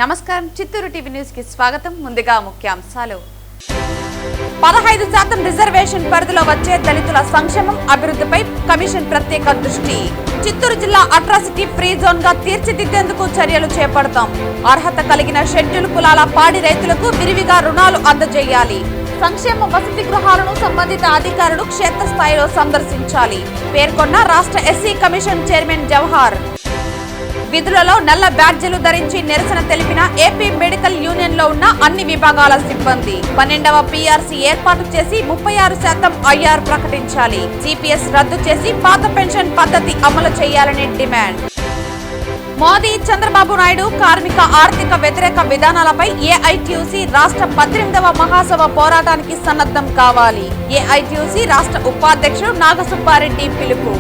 నమస్కారం Chittoor TV news కి స్వాగతం. ముందుగా ముఖ్యాంశాలు. 15% రిజర్వేషన్ పరిధిలో వచ్చే దళితుల సంక్షేమం అభివృద్ధిపై కమిషన్ ప్రత్యేక దృష్టి. చిత్తూరు జిల్లా అట్రాసిటీ ఫ్రీ జోన్ గా తీర్చిదిద్దేందుకు చర్యలు చేపడతాం. అర్హత కలిగిన షెడ్యూల్ కులాల పాడి రైతులకు విరివిగా రుణాలు అందజేయాలి. సంక్షేమ వసతి గృహాలను సంబంధిత అధికారులు క్షేత్రస్థాయిలో సందర్శించాలి పేర్కొన్న రాష్ట్ర ఎస్సీ కమిషన్ చైర్మన్ జవహర్. విధులలో నల్ల బ్యాడ్జీలు ధరించి నిరసన తెలిపిన ఏపీ మెడికల్ యూనియన్ లో ఉన్న అన్ని విభాగాల సిబ్బంది. 12వ పీఆర్సీ ఏర్పాటు చేసి 36% ఐఆర్ ప్రకటించాలి. జీపీఎస్ రద్దు చేసి పాత పెన్షన్ పద్ధతి అమలు చేయాలని డిమాండ్. మోదీ చంద్రబాబు నాయుడు కార్మిక ఆర్థిక వ్యతిరేక విధానాలపై ఏఐటీయూసీ రాష్ట్ర 18వ మహాసభ పోరాటానికి సన్నద్ధం కావాలి. ఏఐటీయూసీ రాష్ట్ర ఉపాధ్యక్షుడు నాగసుబ్బారెడ్డి పిలుపు.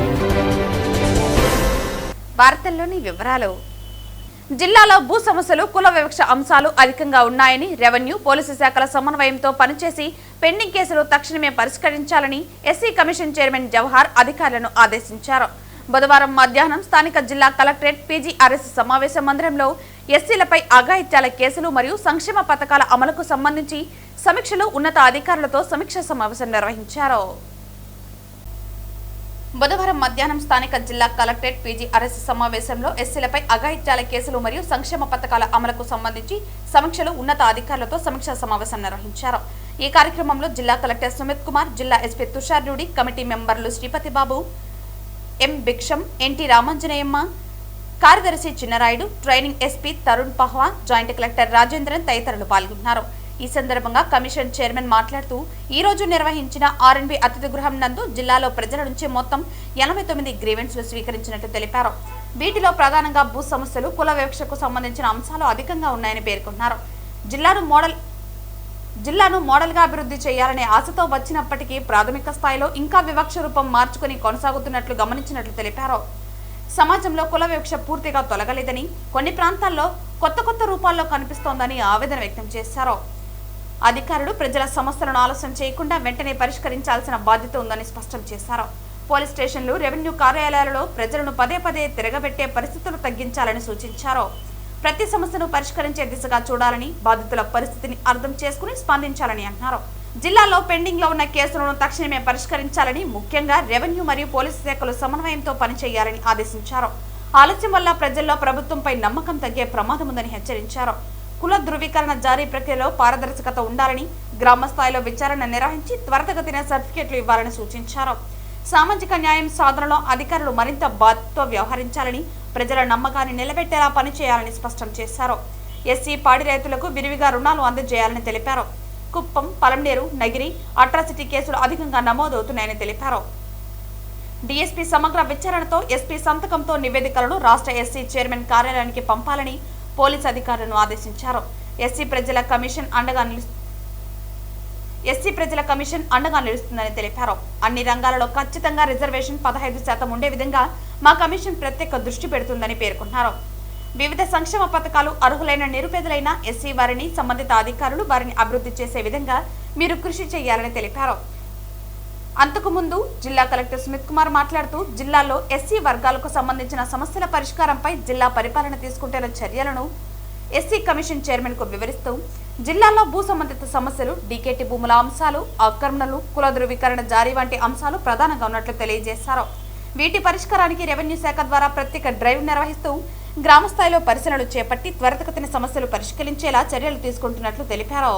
వార్తల్లోని వివరాలు. జిల్లాలో భూ సమస్యలు, కుల వివక్ష అంశాలు అధికంగా ఉన్నాయని రెవెన్యూ, పోలీసు శాఖల సమన్వయంతో పనిచేసి పెండింగ్ కేసులు తక్షణమే పరిష్కరించాలని ఎస్సీ కమిషన్ చైర్మన్ జవహర్ అధికారులను ఆదేశించారు. బుధవారం మధ్యాహ్నం స్థానిక జిల్లా కలెక్టరేట్ పీజీఆర్ఎస్ సమావేశ మందిరంలో ఎస్సీలపై అఘాయిత్యాల కేసులు మరియు సంక్షేమ పథకాల అమలుకు సంబంధించి సమీక్షలు ఉన్నత అధికారులతో సమీక్ష సమావేశం నిర్వహించారు. బుధవారం మధ్యాహ్నం స్థానిక జిల్లా కలెక్టరేట్ పీజీఆర్ఎస్ సమావేశంలో ఎస్సీలపై అఘాయిత్యాల కేసులు మరియు సంక్షేమ పథకాల అమలుకు సంబంధించి సమీక్షలు ఉన్నత అధికారులతో సమీక్షా సమావేశం నిర్వహించారు. ఈ కార్యక్రమంలో జిల్లా కలెక్టర్ సుమిత్ కుమార్, జిల్లా ఎస్పీ తుషార్ రూడి, కమిటీ మెంబర్లు శ్రీపతి బాబు, ఎం భిక్షం, ఎన్టీ రామాంజనేయమ్మ, కార్యదర్శి Chinnarayudu, training SP Tarun Pahwa, joint collector Rajendran తదితరులు పాల్గొన్నారు. ఈ సందర్భంగా కమిషన్ చైర్మన్ మాట్లాడుతూ ఈ రోజు నిర్వహించిన ఆర్ఎన్బి అతిథి గృహం నందు జిల్లాలో ప్రజల నుంచి మొత్తం 89 గ్రీవెన్స్లు స్వీకరించినట్టు తెలిపారు. వీటిలో ప్రధానంగా భూ సమస్యలు, కుల వివక్షకు సంబంధించిన అంశాలు అధికంగా ఉన్నాయని పేర్కొన్నారు. జిల్లాను మోడల్గా అభివృద్ధి చేయాలనే ఆశతో వచ్చినప్పటికీ ప్రాథమిక స్థాయిలో ఇంకా వివక్ష రూపం మార్చుకుని కొనసాగుతున్నట్లు గమనించినట్లు తెలిపారు. సమాజంలో కుల వివక్ష పూర్తిగా తొలగలేదని, కొన్ని ప్రాంతాల్లో కొత్త రూపాల్లో కనిపిస్తోందని ఆవేదన వ్యక్తం చేశారు. అధికారులు ప్రజల సమస్యలను ఆలస్యం చేయకుండా వెంటనే పరిష్కరించాల్సిన బాధ్యత ఉందని స్పష్టం చేశారు. పోలీస్ స్టేషన్లు, రెవెన్యూ కార్యాలయాలలో ప్రజలను పదే తిరగబెట్టే పరిస్థితులు తగ్గించాలని సూచించారు. ప్రతి సమస్యను పరిష్కరించే దిశగా చూడాలని, బాధితుల పరిస్థితిని అర్థం చేసుకుని స్పందించాలని అన్నారు. జిల్లాలో పెండింగ్ లో ఉన్న కేసులను తక్షణమే పరిష్కరించాలని, ముఖ్యంగా రెవెన్యూ మరియు పోలీసు శాఖలు సమన్వయంతో పనిచేయాలని ఆదేశించారు. ఆలస్యం వల్ల ప్రజల్లో ప్రభుత్వంపై నమ్మకం తగ్గే ప్రమాదం ఉందని హెచ్చరించారు. కుల ధృవీకరణ జారీ ప్రక్రియలో పారదర్శకత ఉండాలని, గ్రామ స్థాయిలో విచారణ నిర్వహించి త్వరితగతిన సర్టిఫికెట్లు ఇవ్వాలని సూచించారు. సామాజిక న్యాయం సాధనలో అధికారులు మరింత బాధ్యతతో వ్యవహరించాలని, ప్రజల నమ్మకాన్ని నిలబెట్టేలా పనిచేయాలని స్పష్టం చేశారు. ఎస్సీ పాడి రైతులకు విరివిగా రుణాలు అందజేయాలని తెలిపారు. కుప్పం, పలంనేరు, నగిరి అట్రాసిటీ కేసులు అధికంగా నమోదవుతున్నాయని తెలిపారు. డీఎస్పీ సమగ్ర విచారణతో ఎస్పీ సంతకంతో నివేదికలను రాష్ట్ర ఎస్సీ చైర్మన్ కార్యాలయానికి పంపాలని పోలీసు అధికారులను ఆదేశించారు. ఎస్సీ ప్రజల కమిషన్ అండగా నిలుస్తుందని తెలిపారు. అన్ని రంగాలలో ఖచ్చితంగా రిజర్వేషన్ 15% ఉండే విధంగా మా కమిషన్ ప్రత్యేక దృష్టి పెడుతుందని పేర్కొన్నారు. వివిధ సంక్షేమ పథకాలు అర్హులైన నిరుపేదలైన ఎస్సీ వారిని సంబంధిత అధికారులు వారిని అభివృద్ధి చేసే విధంగా మీరు కృషి చేయాలని తెలిపారు. అంతకుముందు జిల్లా కలెక్టర్ సుమిత్ కుమార్ మాట్లాడుతూ జిల్లాలో ఎస్సీ వర్గాలకు సంబంధించిన సమస్యల పరిష్కారంపై జిల్లా పరిపాలన తీసుకుంటున్న చర్యలను ఎస్సీ కమిషన్ చైర్మన్ కు వివరిస్తూ జిల్లాలో భూ సంబంధిత సమస్యలు, డీకేటీ భూముల అంశాలు, ఆక్రమణలు, కుల ధృవీకరణ జారీ వంటి అంశాలు ప్రధానంగా ఉన్నట్లు తెలియజేశారు. వీటి పరిష్కారానికి రెవెన్యూ శాఖ ద్వారా ప్రత్యేక డ్రైవ్ నిర్వహిస్తూ గ్రామ స్థాయిలో పరిశీలనలు చేపట్టి త్వరితగతిన సమస్యలు పరిష్కరించేలా చర్యలు తీసుకుంటున్నట్లు తెలిపారు.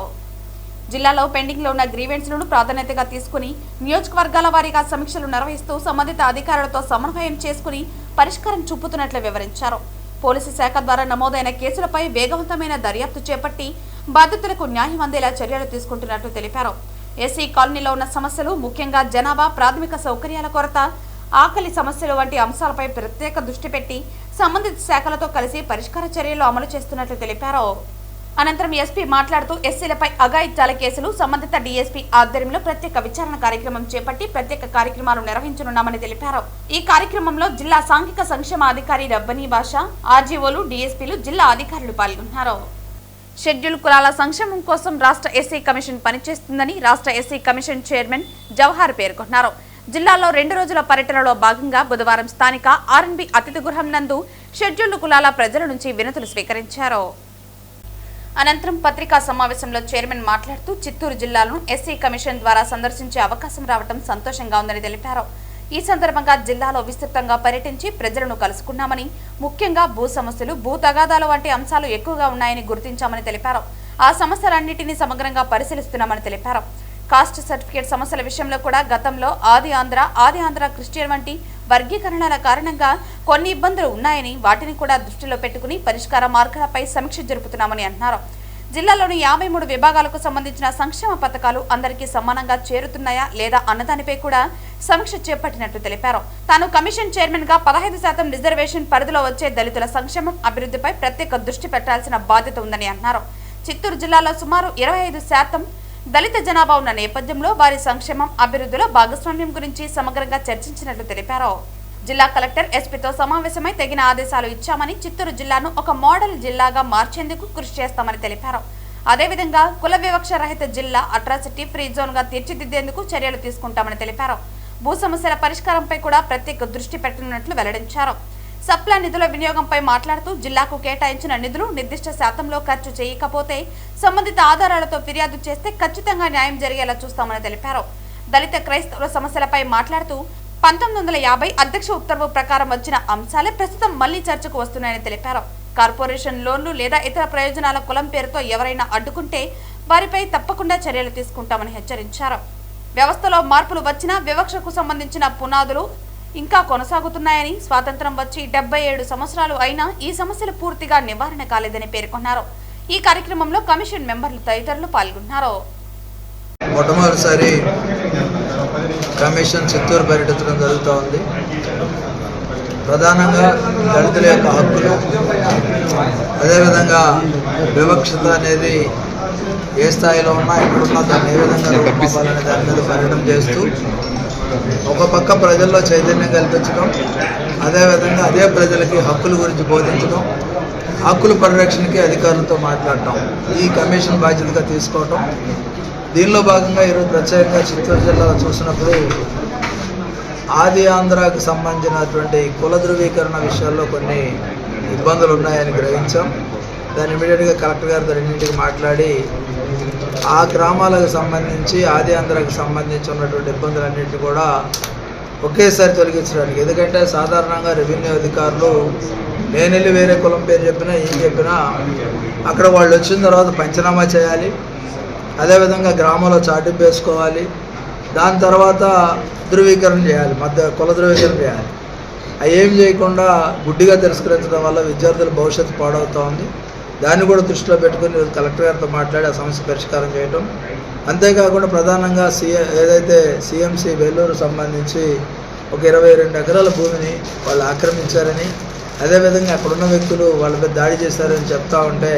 జిల్లాలో పెండింగ్ లో ఉన్న గ్రీవెన్స్లను ప్రాధాన్యతగా తీసుకుని నియోజకవర్గాల వారీగా సమీక్షలు నిర్వహిస్తూ సంబంధిత అధికారులతో సమన్వయం చేసుకుని పరిష్కారం చూపుతున్నట్లు వివరించారు. పోలీసు శాఖ ద్వారా నమోదైన కేసులపై వేగవంతమైన దర్యాప్తు చేపట్టి బాధితులకు న్యాయం అందేలా చర్యలు తీసుకుంటున్నట్లు తెలిపారు. ఎస్సీ కాలనీలో ఉన్న సమస్యలు, ముఖ్యంగా జనాభా, ప్రాథమిక సౌకర్యాల కొరత, ఆకలి సమస్యలు వంటి అంశాలపై ప్రత్యేక దృష్టి పెట్టి సంబంధిత శాఖలతో కలిసి పరిష్కార చర్యలు అమలు చేస్తున్నట్లు తెలిపారు. అనంతరం ఎస్పీ మాట్లాడుతూ ఎస్సీలపై అఘాయిత్యాల కేసులు సంబంధిత డీఎస్పీ ఆధ్వర్యంలో ప్రత్యేక విచారణ కార్యక్రమం చేపట్టి ప్రత్యేక కార్యక్రమాలు నిర్వహించనున్నామని తెలిపారు. ఈ కార్యక్రమంలో జిల్లా సాంఘిక సంక్షేమ అధికారి రబ్బనీ బాషా, ఆర్జీఓలు, డీఎస్పీలు, జిల్లా అధికారులు పాల్గొన్నారు. షెడ్యూల్ కులాల సంక్షేమం కోసం రాష్ట్ర ఎస్సీ కమిషన్ పనిచేస్తుందని రాష్ట్ర ఎస్సీ కమిషన్ చైర్మన్ జవహర్ పేర్కొన్నారు. జిల్లాలో 2 రోజుల పర్యటనలో భాగంగా బుధవారం స్థానిక ఆర్ఎన్బి అతిథి గృహం నందు షెడ్యూల్డ్ కులాల ప్రజల నుంచి వినతులు స్వీకరించారు. అనంతరం పత్రికా సమావేశంలో చైర్మన్ మాట్లాడుతూ చిత్తూరు జిల్లాను ఎస్సీ కమిషన్ ద్వారా సందర్శించే అవకాశం రావడం సంతోషంగా ఉందని తెలిపారు. ఈ సందర్భంగా జిల్లాలో విస్తృతంగా పర్యటించి ప్రజలను కలుసుకున్నామని, ముఖ్యంగా భూ సమస్యలు, భూ తగాదాలు వంటి అంశాలు ఎక్కువగా ఉన్నాయని గుర్తించామని తెలిపారు. ఆ సమస్యలన్నింటినీ సమగ్రంగా పరిశీలిస్తున్నామని తెలిపారు. కాస్ట్ సర్టిఫికేట్ సమస్యల విషయంలో కూడా గతంలో ఆది ఆంధ్ర క్రిస్టియన్ వంటి వర్గీకరణల కారణంగా కొన్ని ఇబ్బందులు ఉన్నాయని, వాటిని కూడా దృష్టిలో పెట్టుకుని పరిష్కార మార్గాలపై సమీక్ష జరుపుతున్నామని అన్నారు. జిల్లాలోని 53 విభాగాలకు సంబంధించిన సంక్షేమ పథకాలు అందరికీ సమానంగా చేరుతున్నాయా లేదా అన్నదానిపై కూడా సమీక్ష చేపట్టినట్టు తెలిపారు. తాను కమిషన్ చైర్మన్ గా 15% రిజర్వేషన్ పరిధిలో వచ్చే దళితుల సంక్షేమం, అభివృద్ధిపై ప్రత్యేక దృష్టి పెట్టాల్సిన బాధ్యత ఉందని అన్నారు. చిత్తూరు జిల్లాలో సుమారు 25% దళిత జనాభా ఉన్న నేపథ్యంలో వారి సంక్షేమం, అభివృద్ధిలో భాగస్వామ్యం గురించి సమగ్రంగా చర్చించినట్లు తెలిపారు. జిల్లా కలెక్టర్ ఎస్పీతో సమావేశమై తగిన ఆదేశాలు ఇచ్చామని, చిత్తూరు జిల్లాను ఒక మోడల్ జిల్లాగా మార్చేందుకు కృషి చేస్తామని తెలిపారు. అదేవిధంగా కుల వివక్ష రహిత జిల్లా, అట్రాసిటీ ఫ్రీ జోన్ గా తీర్చిదిద్దేందుకు చర్యలు తీసుకుంటామని తెలిపారు. భూ సమస్యల పరిష్కారంపై కూడా ప్రత్యేక దృష్టి పెట్టనున్నట్లు వెల్లడించారు. సప్లా నిధుల వినియోగంపై మాట్లాడుతూ జిల్లాకు కేటాయించిన నిధులు నిర్దిష్ట శాతంలో ఖర్చు చేయకపోతే సంబంధిత ఆధారాలతో ఫిర్యాదు చేస్తే ఖచ్చితంగా న్యాయం జరిగేలా చూస్తామని తెలిపారు. దళిత క్రైస్తవుల సమస్యలపై మాట్లాడుతూ 1950 అధ్యక్ష ఉత్తర్వు ప్రకారం వచ్చిన అంశాలే ప్రస్తుతం మళ్లీ చర్చకు వస్తున్నాయని తెలిపారు. కార్పొరేషన్ లోన్లు లేదా ఇతర ప్రయోజనాల కులం పేరుతో ఎవరైనా అడ్డుకుంటే వారిపై తప్పకుండా చర్యలు తీసుకుంటామని హెచ్చరించారు. వ్యవస్థలో మార్పులు వచ్చినా వివక్షకు సంబంధించిన పునాదులు ఇంకా కొనసాగుతున్నాయని, స్వాతంత్రం వచ్చి 77 సంవత్సరాలు అయినా ఈ సమస్యలు పూర్తిగా నివారణ కాలేదని పేర్కొన్నారు. ఈ కార్యక్రమంలో కమిషన్ మెంబర్లు తదితరులు పాల్గొన్నారు. మొట్టమొదటిసారి కమిషన్ చిత్తూరు పర్యటించడం జరుగుతూ ఉంది. ప్రధానంగా దళితుల యొక్క హక్కులు, అదేవిధంగా వివక్షత అనేది ఏ స్థాయిలో ఉన్నా, ఎక్కడున్నా దాన్ని ఏ విధంగా రూపొందాలనే దాని మీద పర్యటన చేస్తూ ఒక పక్క ప్రజల్లో చైతన్యం కల్పించడం, అదేవిధంగా అదే ప్రజలకి హక్కుల గురించి బోధించడం, హక్కుల పరిరక్షణకి అధికారులతో మాట్లాడటం, ఈ కమిషన్ బాధ్యతగా తీసుకోవటం. దీనిలో భాగంగా ఈరోజు ప్రత్యేకంగా చిత్తూరు జిల్లాలో చూసినప్పుడు ఆది ఆంధ్రాకు సంబంధించినటువంటి కుల ధృవీకరణ విషయాల్లో కొన్ని ఇబ్బందులు ఉన్నాయని గ్రహించాం. దాన్ని ఇమీడియట్గా కలెక్టర్ గారితో రెండింటికి మాట్లాడి ఆ గ్రామాలకు సంబంధించి ఆది ఆంధ్రాకి సంబంధించి ఉన్నటువంటి ఇబ్బందులన్నింటినీ కూడా ఒకేసారి తొలగించడానికి, ఎందుకంటే సాధారణంగా రెవెన్యూ అధికారులు నేను వెళ్ళి వేరే కులం పేరు చెప్పినా ఏం చెప్పినా అక్కడ వాళ్ళు వచ్చిన తర్వాత పంచనామా చేయాలి, అదేవిధంగా గ్రామంలో చాటింపు వేసుకోవాలి, దాని తర్వాత ధృవీకరణ చేయాలి, కుల ధృవీకరణ చేయాలి. అవి ఏం చేయకుండా గుడ్డిగా తిరస్కరించడం వల్ల విద్యార్థుల భవిష్యత్తు పాడవుతూ ఉంది. దాన్ని కూడా దృష్టిలో పెట్టుకుని కలెక్టర్ గారితో మాట్లాడి ఆ సమస్య పరిష్కారం చేయటం. అంతేకాకుండా ప్రధానంగా ఏదైతే సిఎంసి వేలూరు సంబంధించి ఒక 22 ఎకరాల భూమిని వాళ్ళు ఆక్రమించారని, అదేవిధంగా అక్కడున్న వ్యక్తులు వాళ్ళ మీద దాడి చేశారని చెప్తా ఉంటే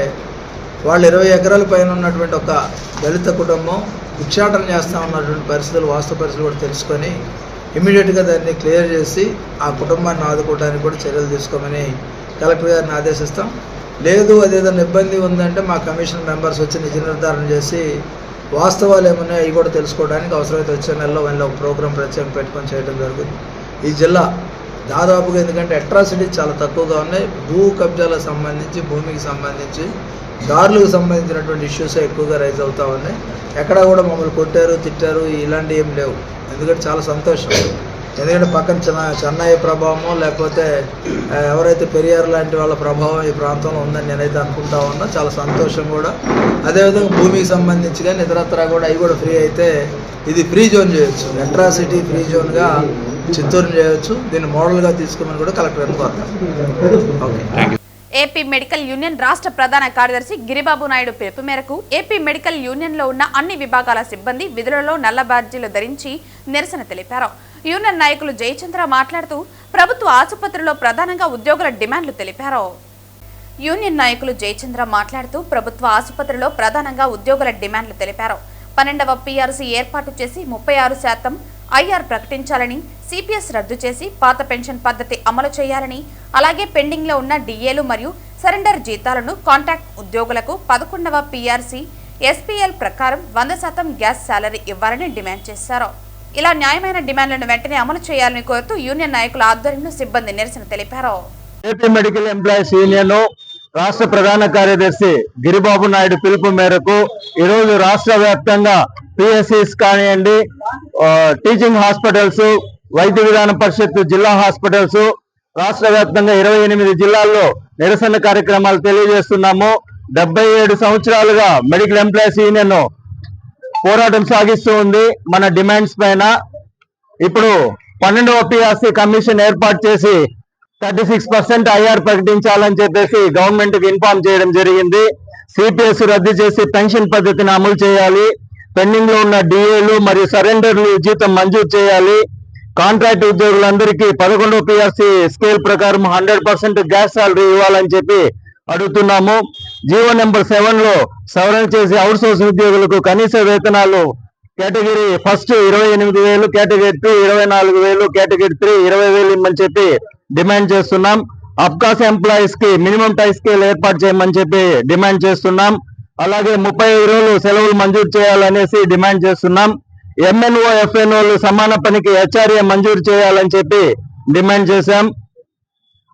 వాళ్ళు 20 ఎకరాల పైన ఉన్నటువంటి ఒక దళిత కుటుంబం భిక్షాటన చేస్తూ ఉన్నటువంటి పరిస్థితులు, వాస్తవ పరిస్థితులు కూడా తెలుసుకొని ఇమీడియట్గా దాన్ని క్లియర్ చేసి ఆ కుటుంబాన్ని ఆదుకోవడానికి కూడా చర్యలు తీసుకోమని కలెక్టర్ గారిని ఆదేశిస్తాం. లేదు అదేదైనా ఇబ్బంది ఉందంటే మా కమిషన్ మెంబర్స్ వచ్చి నిజ నిర్ధారణ చేసి వాస్తవాలు ఏమున్నాయో అవి కూడా తెలుసుకోవడానికి అవసరమైతే వచ్చే నెలలో వాళ్ళ ఒక ప్రోగ్రాం ప్రత్యేకంగా పెట్టుకొని చేయడం జరుగుతుంది. ఈ జిల్లా దాదాపుగా, ఎందుకంటే అట్రాసిటీస్ చాలా తక్కువగా ఉన్నాయి, భూ కబ్జాలకు సంబంధించి, భూమికి సంబంధించి, దారులకు సంబంధించినటువంటి ఇష్యూస్ ఎక్కువగా రైజ్ అవుతూ ఉన్నాయి. ఎక్కడా కూడా మమ్మల్ని కొట్టారు, తిట్టారు ఇలాంటివి ఏం లేవు. ఎందుకంటే చాలా సంతోషం, ఎందుకంటే పక్కన చెన్నై ప్రభావమో లేకపోతే ఎవరైతే పెరియార్ లాంటి వాళ్ళ ప్రభావం ఈ ప్రాంతంలో ఉందని నేనైతే అనుకుంటా ఉన్నా. చాలా సంతోషం కూడా. అదేవిధంగా భూమికి సంబంధించి కానీ ఇతరత్రా కూడా అవి కూడా ఫ్రీ అయితే ఇది ఫ్రీ జోన్ చేయొచ్చు, అట్రాసిటీ ఫ్రీ జోన్గా చిత్తూరు చేయొచ్చు. దీన్ని మోడల్గా తీసుకోమని కూడా కలెక్టర్ కోరుతాం. ఓకే. ఏపీ మెడికల్ యూనియన్ రాష్ట్ర ప్రధాన కార్యదర్శి గిరిబాబు నాయుడు పిలుపు మేరకు ఏపీ మెడికల్ యూనియన్లో ఉన్న అన్ని విభాగాల సిబ్బంది విధులలో నల్ల బ్యాడ్జీలు ధరించి నిరసన తెలిపారు. యూనియన్ నాయకులు జయచంద్ర మాట్లాడుతూ ప్రభుత్వ ఆసుపత్రిలో ప్రధానంగా ఉద్యోగుల డిమాండ్లు తెలిపారు. యూనియన్ నాయకులు జయచంద్ర మాట్లాడుతూ ప్రభుత్వ ఆసుపత్రిలో ప్రధానంగా ఉద్యోగుల డిమాండ్లు తెలిపారు. 12వ పీఆర్సీ ఏర్పాటు చేసి 36% ఐఆర్ ప్రకటించాలని, సిపిఎస్ రద్దు చేసి పాత పెన్షన్ పద్ధతి అమలు చేయాలని, అలాగే పెండింగ్ లో ఉన్న డిఏలు మరియు సరెండర్ జీతాలను కాంట్రాక్ట్ ఉద్యోగులకు 11వ పీఆర్సీ ఎస్పీఎల్ ప్రకారం 100% గ్యాస్ సాలరీ ఇవ్వాలని డిమాండ్ చేశారు. ఇలా న్యాయమైన డిమాండ్లను వెంటనే అమలు చేయాలని కోరుతూ యూనియన్ నాయకుల ఆధ్వర్యంలో సిబ్బంది నిరసన తెలిపారు. ఏపీ మెడికల్ ఎంప్లాయీస్ యూనియన్ రాష్ట్ర ప్రధాన కార్యదర్శి గిరిబాబు నాయుడు పిలుపు మేరకు ఈరోజు రాష్ట్ర వ్యాప్తంగా పిఎస్సిస్ కానివ్వండి, టీచింగ్ హాస్పిటల్స్, వైద్య విధాన పరిషత్ జిల్లా హాస్పిటల్స్ రాష్ట్ర వ్యాప్తంగా 28 జిల్లాల్లో నిరసన కార్యక్రమాలు తెలియజేస్తున్నాము. 77 సంవత్సరాలుగా మెడికల్ ఎంప్లాయీస్ యూనియన్ పోరాటం సాగిస్తూ ఉంది మన డిమాండ్స్ పైన. ఇప్పుడు 12వ పిఆర్సీ కమిషన్ ఏర్పాటు చేసి 36% ఐఆర్ ప్రకటించాలని చెప్పేసి గవర్నమెంట్ కి ఇన్ఫార్మ్ చేయడం జరిగింది. సిపిఎస్ రద్దు చేసి పెన్షన్ పద్ధతిని అమలు చేయాలి. పెండింగ్ లో ఉన్న డిఏలు మరియు సరెండర్లు జీతం మంజూరు చేయాలి. కాంట్రాక్ట్ ఉద్యోగులందరికీ 11వ పిఆర్సీ స్కేల్ ప్రకారం 100% గ్యాస్ సాలరీ ఇవ్వాలని చెప్పి అడుగుతున్నాము. జీవో నెంబర్ 7 లో సవరణ చేసి అవుట్ సోర్స్ ఉద్యోగులకు కనీస వేతనాలు కేటగిరీ ఫస్ట్ 28,000, కేటగిరీ 2 24,000, కేటగిరీ 3 20,000 ఇమ్మని చెప్పి డిమాండ్ చేస్తున్నాం. అబ్కాస్ ఎంప్లాయీస్ కి మినిమం టై స్కేల్ ఏర్పాటు చేయమని చెప్పి డిమాండ్ చేస్తున్నాం. అలాగే 35 రోజులు సెలవులు మంజూరు చేయాలనేసి డిమాండ్ చేస్తున్నాం. ఎంఎన్ఓ ఎఫ్ఎన్ఓలు సమాన పనికి హెచ్ఆర్ఏ మంజూరు చేయాలని చెప్పి డిమాండ్ చేశాం.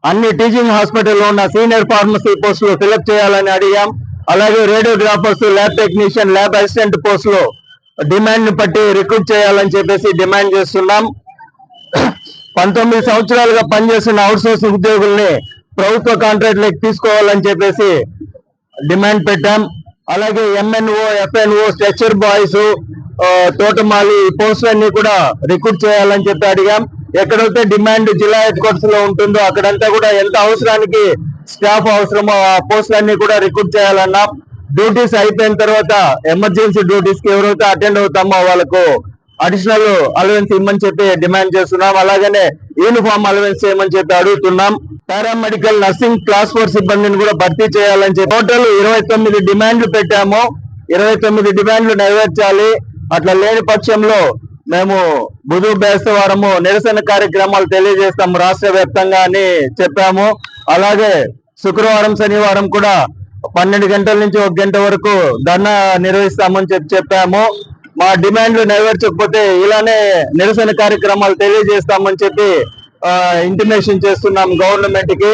అన్ని టీచింగ్ హాస్పిటల్లో ఉన్న సీనియర్ ఫార్మసీ పోస్టులు ఫిలప్ చేయాలని అడిగాం. అలాగే రేడియోగ్రాఫర్స్, ల్యాబ్ టెక్నీషియన్, ల్యాబ్ అసిస్టెంట్ పోస్టులు డిమాండ్ ని బట్టి రిక్రూట్ చేయాలని చెప్పేసి డిమాండ్ చేస్తున్నాం. 19 సంవత్సరాలుగా పనిచేస్తున్న అవుట్ సోర్స్ ఉద్యోగుల్ని ప్రభుత్వ కాంట్రాక్ట్లకు తీసుకోవాలని చెప్పేసి డిమాండ్ పెట్టాం. అలాగే ఎంఎన్ఓ, ఎఫ్ఎన్ఓ, స్ట్రెచర్ బాయ్స్, తోటమాలి పోస్టులన్నీ కూడా రిక్రూట్ చేయాలని చెప్పి అడిగాం. ఎక్కడైతే డిమాండ్ జిల్లా హెడ్ క్వార్టర్స్ లో ఉంటుందో అక్కడంతా కూడా ఎంత అవసరానికి స్టాఫ్ అవసరమో ఆ పోస్టులన్నీ కూడా రిక్రూట్ చేయాలన్నాం. డ్యూటీస్ అయిపోయిన తర్వాత ఎమర్జెన్సీ డ్యూటీస్ కి ఎవరైతే అటెండ్ అవుతామో వాళ్ళకు అడిషనల్ అలవెన్స్ ఇమ్మని చెప్పి డిమాండ్ చేస్తున్నాం. అలాగనే యూనిఫామ్ అలవెన్స్ చేయమని చెప్పి అడుగుతున్నాం. పారామెడికల్, నర్సింగ్ క్లాస్ 4 సిబ్బందిని కూడా భర్తీ చేయాలని చెప్పి టోటల్ 29 డిమాండ్లు పెట్టాము. 29 డిమాండ్లు నెరవేర్చాలి. అట్లా లేని పక్షంలో మేము బుధ బేస్తవారము నిరసన కార్యక్రమాలు తెలియజేస్తాము రాష్ట్ర వ్యాప్తంగా అని చెప్పాము. అలాగే శుక్రవారం, శనివారం కూడా 12 గంటల నుంచి 1 గంట వరకు ధర్నా నిర్వహిస్తామని చెప్పాము. మా డిమాండ్లు నెరవేర్చకపోతే ఇలానే నిరసన కార్యక్రమాలు తెలియజేస్తామని చెప్పి ఇంటిమేషన్ చేస్తున్నాం గవర్నమెంట్ కి.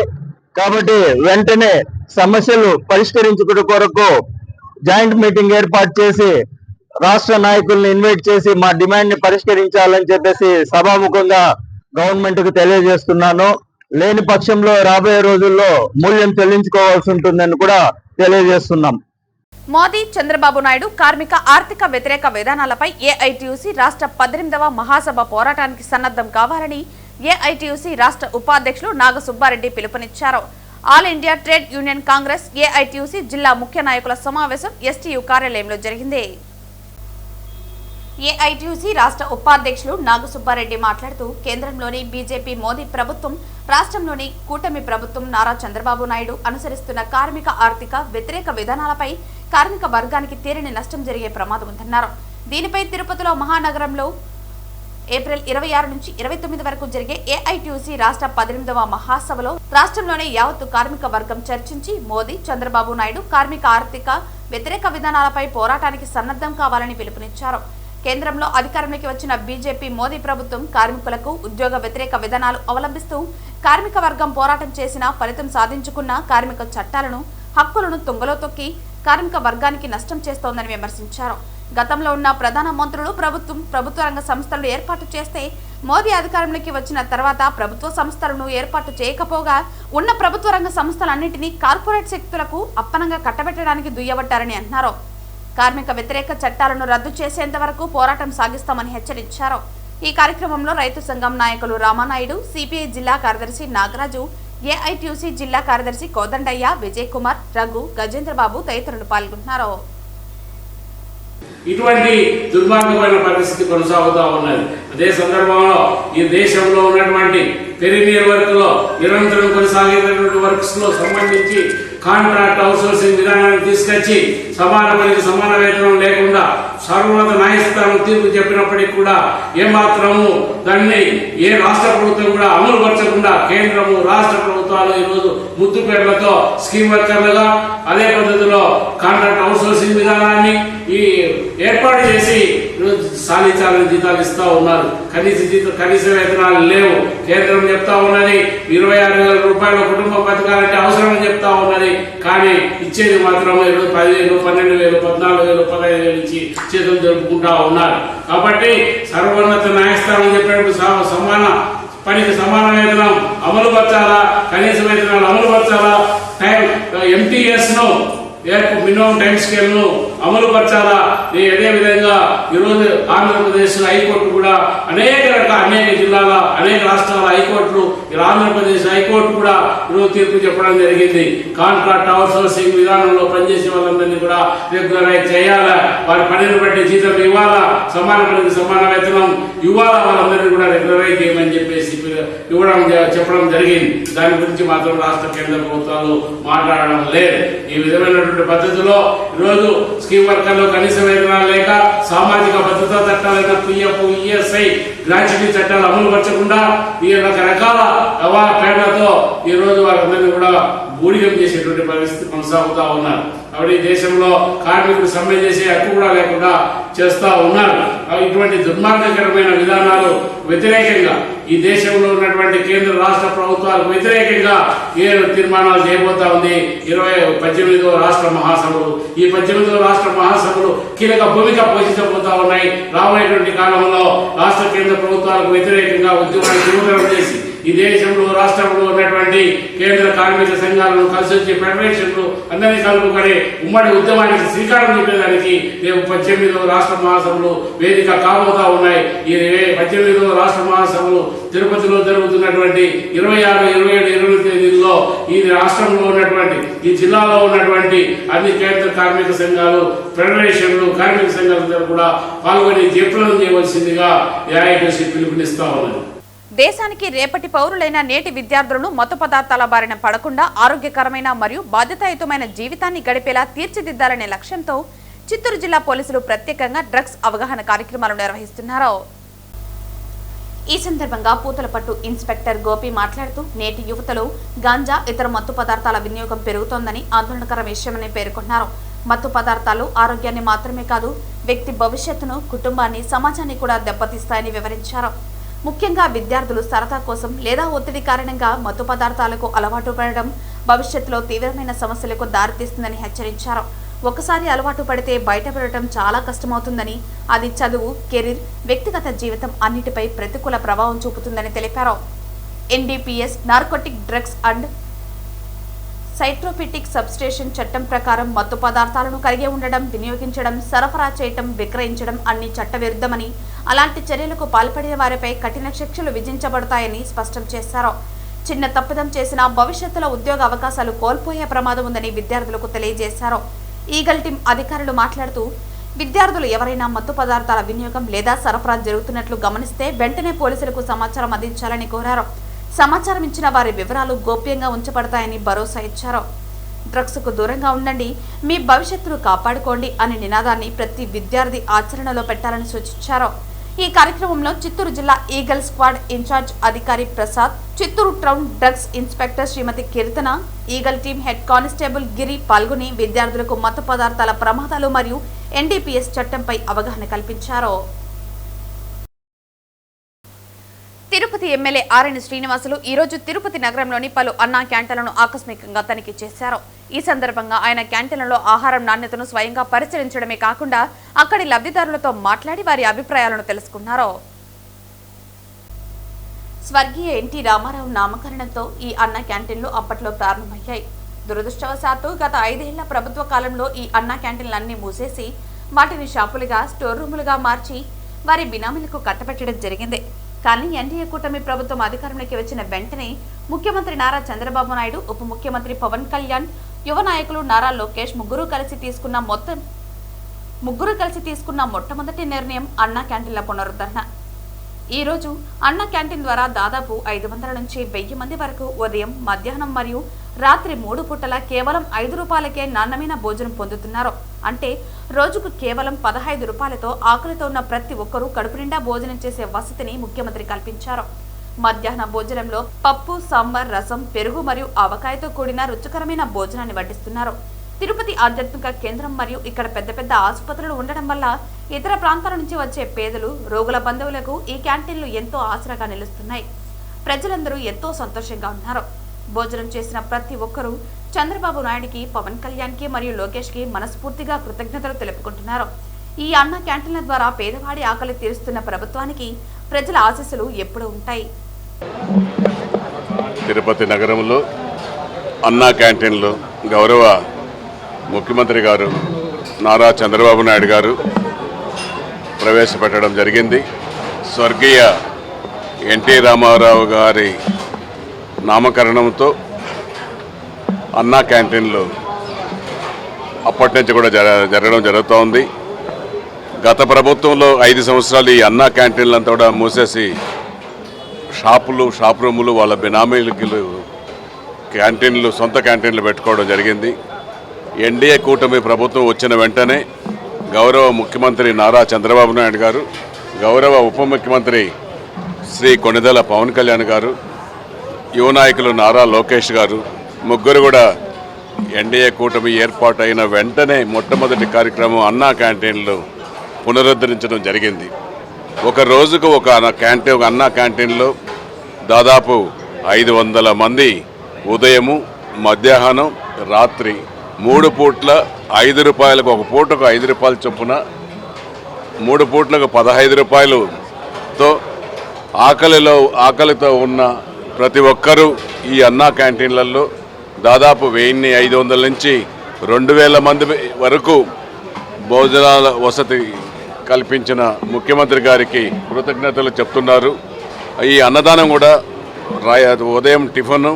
కాబట్టి వెంటనే సమస్యలు పరిష్కరించుకునే కొరకు జాయింట్ మీటింగ్ ఏర్పాటు చేసి రాష్ట్ర నాయకుల్ని ఇన్వైట్ చేసి మా డిమాండ్ ని పరిష్కరించాలని చెప్పేసి సభాముఖంగా గవర్నమెంట్ కు తెలియజేస్తున్నాను. లేని పక్షంలో రాబోయే రోజుల్లో మూల్యం చెల్లించుకోవాల్సి ఉంటుందని కూడా తెలియజేస్తున్నాం. మోదీ, చంద్రబాబు నాయుడు కార్మిక ఆర్థిక వ్యతిరేక విధానాలపై ఏఐటీయూసీ రాష్ట్ర 18వ మహాసభ పోరాటానికి సన్నద్ధం కావాలని ఏఐటీయూసీ రాష్ట్ర ఉపాధ్యక్షులు నాగసుబ్బారెడ్డి పిలుపునిచ్చారు. All India trade union Congress AITUC జిల్లా ముఖ్య నాయకుల సమావేశం ఎస్టీయూ కార్యాలయంలో జరిగింది. ఏఐటీయూసీ రాష్ట్ర ఉపాధ్యక్షులు నాగసుబ్బారెడ్డి మాట్లాడుతూ కేంద్రంలోని బీజేపీ మోదీ ప్రభుత్వం, రాష్ట్రంలోని కూటమి ప్రభుత్వం నారా చంద్రబాబు నాయుడు అనుసరిస్తున్న కార్మిక ఆర్థిక వ్యతిరేక విధానాలపై కార్మిక వర్గానికి తీరని నష్టం జరిగే ప్రమాదం ఉందన్నారు. దీనిపై తిరుపతిలో మహానగరంలో ఏప్రిల్ 26 నుంచి 29 వరకు జరిగే ఏఐటీయూసీ రాష్ట్ర 18వ మహాసభలో రాష్ట్రంలోని యావత్తు కార్మిక వర్గం చర్చించి మోదీ, చంద్రబాబు నాయుడు కార్మిక ఆర్థిక వ్యతిరేక విధానాలపై పోరాటానికి సన్నద్ధం కావాలని పిలుపునిచ్చారు. కేంద్రంలో అధికారంలోకి వచ్చిన బీజేపీ మోదీ ప్రభుత్వం కార్మికులకు ఉద్యోగ వ్యతిరేక విధానాలు అవలంబిస్తూ కార్మిక వర్గం పోరాటం చేసిన ఫలితం సాధించుకున్న కార్మిక చట్టాలను, హక్కులను తుంగలో తొక్కి కార్మిక వర్గానికి నష్టం చేస్తోందని విమర్శించారు. గతంలో ఉన్న ప్రధాన మంత్రులు ప్రభుత్వ రంగ సంస్థలను ఏర్పాటు చేస్తే మోదీ అధికారంలోకి వచ్చిన తర్వాత ప్రభుత్వ సంస్థలను ఏర్పాటు చేయకపోగా ఉన్న ప్రభుత్వ రంగ సంస్థలన్నింటినీ కార్పొరేట్ శక్తులకు అప్పనంగా కట్టబెట్టడానికి దుయ్యబట్టారని అన్నారు. కార్మిక వ్యతిరేక చట్టాలను రద్దు చేసేంత వరకు పోరాటం సాగిస్తామని హెచ్చరించారు. ఈ కార్యక్రమంలో రైతు సంఘం నాయకులు రామానాయుడు, సిపిఐ జిల్లా కార్యదర్శి నాగరాజు, ఏఐటీయూసీ జిల్లా కార్యదర్శి కోదండయ్య, విజయ్ కుమార్, రఘు, గజేంద్రబాబు తదితరులు పాల్గొన్నారు. ఇటువంటి దుర్మార్గమైన పరిస్థితి కొనసాగుతూ ఉన్నది. అదే సందర్భంలో ఈ దేశంలో ఉన్నటువంటి పెరిమియర్ వర్క్ లో నిరంతరం కొనసాగేటటువంటి వర్క్స్ లో సంబంధించి కాంట్రాక్ట్ అవుట్సోర్సింగ్ విధానాన్ని తీసుకొచ్చి సమాన పనికి సమాన వేతనం లేకుండా సర్వోన్నత న్యాయస్థానం తీర్పు చెప్పినప్పటికీ కూడా ఏమాత్రము దాన్ని ఏ రాష్ట్ర ప్రభుత్వం కూడా అమలు పరచకుండా కేంద్రము, రాష్ట్ర ప్రభుత్వాలు ఈరోజు ముద్దు పేర్లతో స్కీమ్ వర్కర్లుగా అదే పద్ధతిలో కాంట్రాక్ట్ అవుట్సోర్సింగ్ విధానాన్ని ఈ ఏర్పాటు చేసి సాధించాలని జీతాలు ఇస్తూ ఉన్నారు. కనీస వేతనాలు లేవు. కేంద్రం చెప్తా ఉన్నది 26,000 రూపాయల కుటుంబం బతకాలంటే అవసరమని చెప్తా ఉన్నది. కానీ ఇచ్చేది మాత్రం 10,000, 12,000, 14,000, 15,000 ఇచ్చి చేతులు జరుపుకుంటా ఉన్నారు. కాబట్టి సర్వోన్నత న్యాయస్థానం చెప్పినప్పుడు సమాన పనికి సమాన వేతనం అమలు పరచాలా, కనీస వేతనాలు అమలు పరచాలా, MTS ను మినిమం టైం స్కేల్ ను అమలు పరచాలా. అదే విధంగా ఈరోజు ఆంధ్రప్రదేశ్ హైకోర్టు కూడా అనేక జిల్లాల అనేక రాష్ట్రాల హైకోర్టులు ఆంధ్రప్రదేశ్ హైకోర్టు కూడా ఈరోజు తీర్పు చెప్పడం జరిగింది. కాంట్రాక్ట్ అవుట్ సోర్సింగ్ విధానంలో పనిచేసే వాళ్ళందరినీ కూడా రెగ్యులరైజ్ చేయాలా, వారి పనిని బట్టి జీతం ఇవ్వాలా, సమాన పనికి సమాన వేతనం ఇవ్వాలా, వాళ్ళందరినీ కూడా రెగ్యులరైజ్ చేయమని చెప్పేసి చెప్పడం జరిగింది. దాని గురించి మాత్రం రాష్ట్ర కేంద్ర ప్రభుత్వాలు మాట్లాడడం లేదు. ఈ విధమైనటువంటి పద్ధతిలో ఈరోజు స్కీమ్ వర్కర్లు కనీస వేతనాలు లేక సామాజిక భద్రతా చట్టాలైన PF, ESI, గ్రాట్యుటీ చట్టాలు అమలు పరచకుండా ఈ రకరకాల పేర్లతో ఈ రోజు వారందరినీ కూడా బూడిగం చేసేటువంటి పరిస్థితి కొనసాగుతా ఉన్నారు. కాబట్టి దేశంలో కార్మికుడు సమ్మె చేసే హక్కు కూడా లేకుండా చేస్తా ఉన్నారు. ఇటువంటి దుర్మార్గకరమైన విధానాలు వ్యతిరేకంగా ఈ దేశంలో ఉన్నటువంటి కేంద్ర రాష్ట్ర ప్రభుత్వాలకు వ్యతిరేకంగా ఏ తీర్మానాలు చేయబోతా ఉంది 18వ రాష్ట్ర మహాసభలు. ఈ 18వ రాష్ట్ర మహాసభలు కీలక భూమిక పోషించబోతా ఉన్నాయి. రాబోయేటువంటి కాలంలో రాష్ట్ర కేంద్ర ప్రభుత్వాలకు వ్యతిరేకంగా ఉద్యమాన్ని తీవ్రం చేసి ఈ దేశంలో రాష్ట్రంలో ఉన్నటువంటి కేంద్ర కార్మిక సంఘాలను కలిసి వచ్చే ఫెడరేషన్లు అందరినీ కలుపుకొని ఉమ్మడి ఉద్యమానికి శ్రీకారం చుట్టేదానికి రేపు 18వ రాష్ట్ర మహాసభలు వేదిక కాబోతా ఉన్నాయి. ఈ 18వ రాష్ట్ర మహాసభలు తిరుపతిలో జరుగుతున్నటువంటి 26, 27, 28 తేదీల్లో ఈ రాష్ట్రంలో ఉన్నటువంటి ఈ జిల్లాలో ఉన్నటువంటి అన్ని కేంద్ర కార్మిక సంఘాలు, ఫెడరేషన్లు, కార్మిక సంఘాలందరూ కూడా పాల్గొని జయప్రదం చేయవలసిందిగా AITC పిలుపునిస్తా ఉన్నది. దేశానికి రేపటి పౌరులైన నేటి విద్యార్థులను మత్తు పదార్థాల బారిన పడకుండా ఆరోగ్యకరమైన మరియు బాధ్యతాయుతమైన జీవితాన్ని గడిపేలా తీర్చిదిద్దాలనే లక్ష్యంతో చిత్తూరు జిల్లా పోలీసులు ప్రత్యేకంగా డ్రగ్స్ అవగాహన కార్యక్రమాలు నిర్వహిస్తున్నారు. ఈ సందర్భంగా పూతలపట్టు ఇన్స్పెక్టర్ గోపి మాట్లాడుతూ నేటి యువతలో గాంజా, ఇతర మత్తు పదార్థాల వినియోగం పెరుగుతోందని ఆందోళనకర విషయమని పేర్కొన్నారు. మత్తు పదార్థాలు ఆరోగ్యాన్ని మాత్రమే కాదు, వ్యక్తి భవిష్యత్తును, కుటుంబాన్ని, సమాజాన్ని కూడా దెబ్బతీస్తాయని వివరించారు. ముఖ్యంగా విద్యార్థులు సరదా కోసం లేదా ఒత్తిడి కారణంగా మత్తు పదార్థాలకు అలవాటు పడడం భవిష్యత్తులో తీవ్రమైన సమస్యలకు దారితీస్తుందని హెచ్చరించారు. ఒకసారి అలవాటు పడితే బయటపడటం చాలా కష్టమవుతుందని, అది చదువు, కెరీర్, వ్యక్తిగత జీవితం అన్నిటిపై ప్రతికూల ప్రభావం చూపుతుందని తెలిపారు. NDPS narcotic drugs and psychotropic substation చట్టం ప్రకారం మత్తు పదార్థాలను కలిగి ఉండడం, వినియోగించడం, సరఫరా చేయటం, విక్రయించడం అన్ని చట్టవిరుద్ధమని, అలాంటి చర్యలకు పాల్పడిన వారిపై కఠిన శిక్షలు విధించబడతాయని స్పష్టం చేశారు. చిన్న తప్పిదం చేసినా భవిష్యత్తులో ఉద్యోగ అవకాశాలు కోల్పోయే ప్రమాదం ఉందని విద్యార్థులకు తెలియజేశారు. ఈగల్ టీం అధికారులు మాట్లాడుతూ విద్యార్థులు ఎవరైనా మత్తు పదార్థాల వినియోగం లేదా సరఫరా జరుగుతున్నట్లు గమనిస్తే వెంటనే పోలీసులకు సమాచారం అందించాలని కోరారు. సమాచారం ఇచ్చిన వారి వివరాలు గోప్యంగా ఉంచబడతాయని భరోసా ఇచ్చారు. డ్రగ్స్కు దూరంగా ఉండండి, మీ భవిష్యత్తును కాపాడుకోండి అనే నినాదాన్ని ప్రతి విద్యార్థి ఆచరణలో పెట్టాలని సూచించారు. ఈ కార్యక్రమంలో చిత్తూరు జిల్లా ఈగల్ స్క్వాడ్ ఇన్ఛార్జ్ అధికారి Prasad, Chittoor town drugs inspector Shrimati Keerthana, eagle team head constable Giri పాల్గొని విద్యార్థులకు మత్తు పదార్థాల ప్రమాదాలు మరియు NDPS చట్టంపై అవగాహన కల్పించారు. తిరుపతి ఎమ్మెల్యే ఆర్ఎన్ శ్రీనివాసులు ఈరోజు తిరుపతి నగరంలోని పలు అన్నా క్యాంటీన్లను ఆకస్మికంగా తనిఖీ చేశారు. ఈ సందర్భంగా ఆయన క్యాంటీన్లలో ఆహారం నాణ్యతను స్వయంగా పరిశీలించడమే కాకుండా అక్కడి లబ్ధిదారులతో మాట్లాడి వారి అభిప్రాయాలను తెలుసుకున్నారు. స్వర్గీయ NT రామారావు నామకరణంతో ఈ అన్నా క్యాంటీన్లు అప్పట్లో ప్రారంభమయ్యాయి. దురదృష్టవశాత్తు గత 5 ఏళ్ల ప్రభుత్వ కాలంలో ఈ అన్నా క్యాంటీన్లన్నీ మూసేసి వాటిని షాపులుగా, స్టోర్ రూములుగా మార్చి వారి బినామీలకు కట్టబెట్టడం జరిగింది. కానీ NDA కూటమి ప్రభుత్వం అధికారంలోకి వచ్చిన వెంటనే ముఖ్యమంత్రి నారా చంద్రబాబు నాయుడు, ఉప ముఖ్యమంత్రి పవన్ కళ్యాణ్, యువ నాయకులు నారా లోకేష్ ముగ్గురు కలిసి తీసుకున్న మొట్టమొదటి నిర్ణయం అన్నా క్యాంటీన్ల పునరుద్ధరణ. ఈ రోజు అన్నా క్యాంటీన్ ద్వారా దాదాపు 500 నుంచి 1000 మంది వరకు ఉదయం, మధ్యాహ్నం మరియు రాత్రి 3 పూటల కేవలం 5 రూపాయలకే నాణ్యమైన భోజనం పొందుతున్నారు. అంటే రోజుకు కేవలం 15 రూపాయలతో ఆకలితో ఉన్న ప్రతి ఒక్కరూ కడుపు నిండా భోజనం చేసే వసతిని ముఖ్యమంత్రి కల్పించారు. మధ్యాహ్న భోజనంలో పప్పు, సాంబార్, రసం, పెరుగు మరియు ఆవకాయతో కూడిన రుచికరమైన భోజనాన్ని వడ్డిస్తున్నారు. తిరుపతి ఆధ్యాత్మిక కేంద్రం మరియు ఇక్కడ పెద్ద పెద్ద ఆసుపత్రులు ఉండడం వల్ల ఇతర ప్రాంతాల నుంచి వచ్చే పేదలు, రోగుల బంధువులకు ఈ క్యాంటీన్లు ఎంతో ఆసరాగా నిలుస్తున్నాయి. ప్రజలందరూ ఎంతో సంతోషంగా ఉన్నారు. భోజనం చేసిన ప్రతి ఒక్కరూ చంద్రబాబు నాయుడికి, పవన్ కళ్యాణ్కి మరియు లోకేష్కి మనస్ఫూర్తిగా కృతజ్ఞతలు తెలుపుకుంటున్నారు. ఈ అన్న క్యాంటీన్ల ద్వారా పేదవాడి ఆకలి తీరుస్తున్న ప్రభుత్వానికి ప్రజల ఆశీస్సులు ఎప్పుడూ ఉంటాయి. తిరుపతి నగరంలో అన్నా క్యాంటీన్లు గౌరవ ముఖ్యమంత్రి గారు నారా చంద్రబాబు నాయుడు గారు ప్రవేశపెట్టడం జరిగింది. స్వర్గీయ ఎన్టీ రామారావు గారి నామకరణంతో అన్నా క్యాంటీన్లు అప్పటి నుంచి కూడా జరగడం జరుగుతోంది. గత ప్రభుత్వంలో 5 సంవత్సరాలు ఈ అన్నా క్యాంటీన్లంతా కూడా మూసేసి షాప్ రూములు వాళ్ళ బినామీలకి క్యాంటీన్లు, సొంత క్యాంటీన్లు పెట్టుకోవడం జరిగింది. ఎన్డీఏ కూటమి ప్రభుత్వం వచ్చిన వెంటనే గౌరవ ముఖ్యమంత్రి నారా చంద్రబాబు నాయుడు గారు, గౌరవ ఉప ముఖ్యమంత్రి శ్రీ కొణిదెల పవన్ కళ్యాణ్ గారు, యువ నాయకులు నారా లోకేష్ గారు ముగ్గురు కూడా ఎన్డీఏ కూటమి ఏర్పాటు అయిన వెంటనే మొట్టమొదటి కార్యక్రమం అన్నా క్యాంటీన్లు పునరుద్ధరించడం జరిగింది. ఒక రోజుకు ఒక అన్నా క్యాంటీన్లో దాదాపు 500 మంది ఉదయము, మధ్యాహ్నం, రాత్రి 3 పూట్ల 5 రూపాయలకు, ఒక పూటకు 5 రూపాయల చొప్పున 3 పూట్లకు 15 రూపాయలతో ఆకలితో ఉన్న ప్రతి ఒక్కరూ ఈ అన్నా క్యాంటీన్లలో దాదాపు 1500 నుంచి 2000 మంది వరకు భోజనాల వసతి కల్పించిన ముఖ్యమంత్రి గారికి కృతజ్ఞతలు చెప్తున్నారు. ఈ అన్నదానం కూడా ఉదయం టిఫను,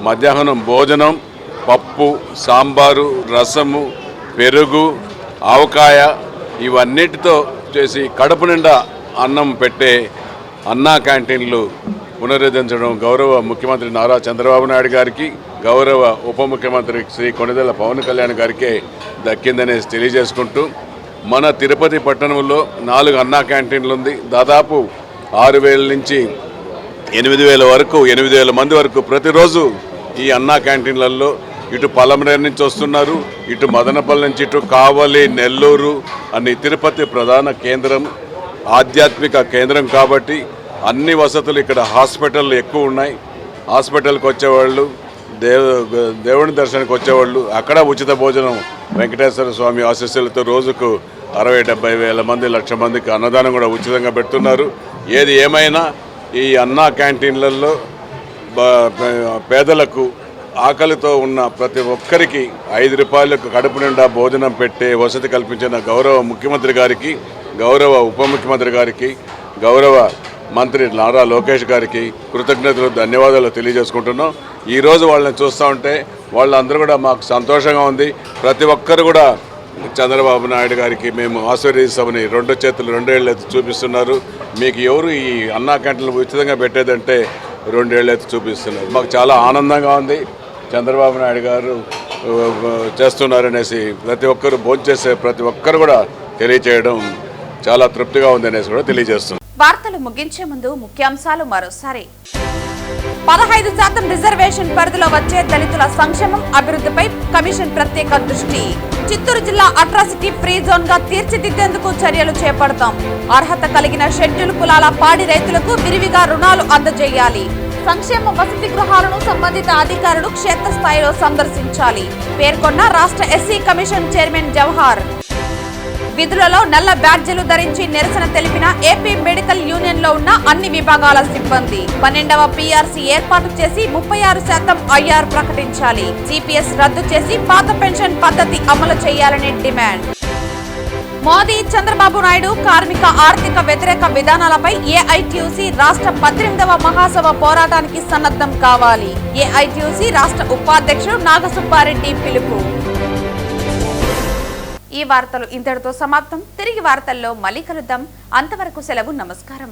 మధ్యాహ్నం భోజనం, పప్పు, సాంబారు, రసము, పెరుగు, ఆవకాయ ఇవన్నిటితో చేసి కడుపు నిండా అన్నం పెట్టే అన్నా క్యాంటీన్లు పునరుద్ధరించడం గౌరవ ముఖ్యమంత్రి నారా చంద్రబాబు నాయుడు గారికి, గౌరవ ఉప ముఖ్యమంత్రి శ్రీ కొణిదెల పవన్ కళ్యాణ్ గారికే దక్కిందనేసి తెలియజేసుకుంటూ, మన తిరుపతి పట్టణంలో 4 అన్నా క్యాంటీన్లు ఉంది. దాదాపు 6000 నుంచి 8000 వరకు, 8000 మంది వరకు ప్రతిరోజు ఈ అన్నా క్యాంటీన్లలో ఇటు పలమనేరు నుంచి వస్తున్నారు, ఇటు మదనపల్లి నుంచి, ఇటు కావలి, నెల్లూరు అని తిరుపతి ప్రధాన కేంద్రం, ఆధ్యాత్మిక కేంద్రం కాబట్టి అన్ని వసతులు ఇక్కడ. హాస్పిటల్ ఎక్కువ ఉన్నాయి. హాస్పిటల్కి వచ్చేవాళ్ళు, దేవుని దర్శనానికి వచ్చేవాళ్ళు అక్కడ ఉచిత భోజనం వెంకటేశ్వర స్వామి ఆశీస్సులతో రోజుకు 60-70 వేల మంది, 1,00,000 మందికి అన్నదానం కూడా ఉచితంగా పెడుతున్నారు. ఏది ఏమైనా ఈ అన్నా క్యాంటీన్లలో పేదలకు, ఆకలితో ఉన్న ప్రతి ఒక్కరికి 5 రూపాయలకు కడుపు నిండా భోజనం పెట్టే వసతి కల్పించిన గౌరవ ముఖ్యమంత్రి గారికి, గౌరవ ఉప ముఖ్యమంత్రి గారికి, గౌరవ మంత్రి నారా లోకేష్ గారికి కృతజ్ఞతలు, ధన్యవాదాలు తెలియజేసుకుంటున్నాం. ఈరోజు వాళ్ళని చూస్తూ ఉంటే వాళ్ళందరూ కూడా మాకు సంతోషంగా ఉంది. ప్రతి ఒక్కరు కూడా చంద్రబాబు నాయుడు గారికి మేము ఆశీర్వదిస్తామని 2 చేతులు 2 ఏళ్ళు ఎత్తి చూపిస్తున్నారు. మీకు ఎవరు ఈ అన్నా క్యాంటీన్లు ఉచితంగా పెట్టేదంటే 2 ఏళ్ళు ఎత్తి చూపిస్తున్నారు. మాకు చాలా ఆనందంగా ఉంది. చంద్రబాబు నాయుడు గారు చేస్తున్నారనేసి ప్రతి ఒక్కరు భోంచేసే ప్రతి ఒక్కరు కూడా తెలియచేయడం చాలా తృప్తిగా ఉంది అనేసి కూడా తెలియజేస్తున్నారు. వార్తలు ముగించే ముందు ముఖ్యాంశాలు మరోసారి. 15% రిజర్వేషన్ పరిధిలో వచ్చే దళితుల సంక్షేమం, అభివృద్ధిపై కమిషన్ ప్రత్యేక దృష్టి. చిత్తూరు జిల్లా అట్రాసిటీ ఫ్రీ జోన్ గా తీర్చిదిద్దేందుకు చర్యలు చేపడతాం. అర్హత కలిగిన షెడ్యూల్ కులాల పాడి రైతులకు విరివిగా రుణాలు అందజేయాలి. సంక్షేమ వసతి గృహాలను సంబంధిత అధికారులు క్షేత్రస్థాయిలో సందర్శించాలి పేర్కొన్న రాష్ట్ర ఎస్సీ కమిషన్ చైర్మన్ జవహర్. విధులలో నల్ల బ్యాడ్జీలు ధరించి నిరసన తెలిపిన ఏపీ మెడికల్ యూనియన్ లో ఉన్న అన్ని విభాగాల సిబ్బంది. 12వ పీఆర్సీ ఏర్పాటు చేసి 36% ఐఆర్ ప్రకటించాలి. సిపిఎస్ రద్దు చేసి పాత పెన్షన్ పద్ధతి అమలు చేయాలని డిమాండ్. మోదీ, చంద్రబాబు నాయుడు కార్మిక ఆర్థిక వ్యతిరేక విధానాలపై ఏఐటీయూసీ రాష్ట్ర 18వ మహాసభ పోరాటానికి సన్నద్ధం కావాలి. ఏఐటీయూసీ రాష్ట్ర ఉపాధ్యక్షుడు నాగసుబ్బారెడ్డి పిలుపు. ఈ వార్తలు ఇంతటితో సమాప్తం. తిరిగి వార్తల్లో మళ్ళీ కలుద్దాం. అంతవరకు సెలవు. నమస్కారం.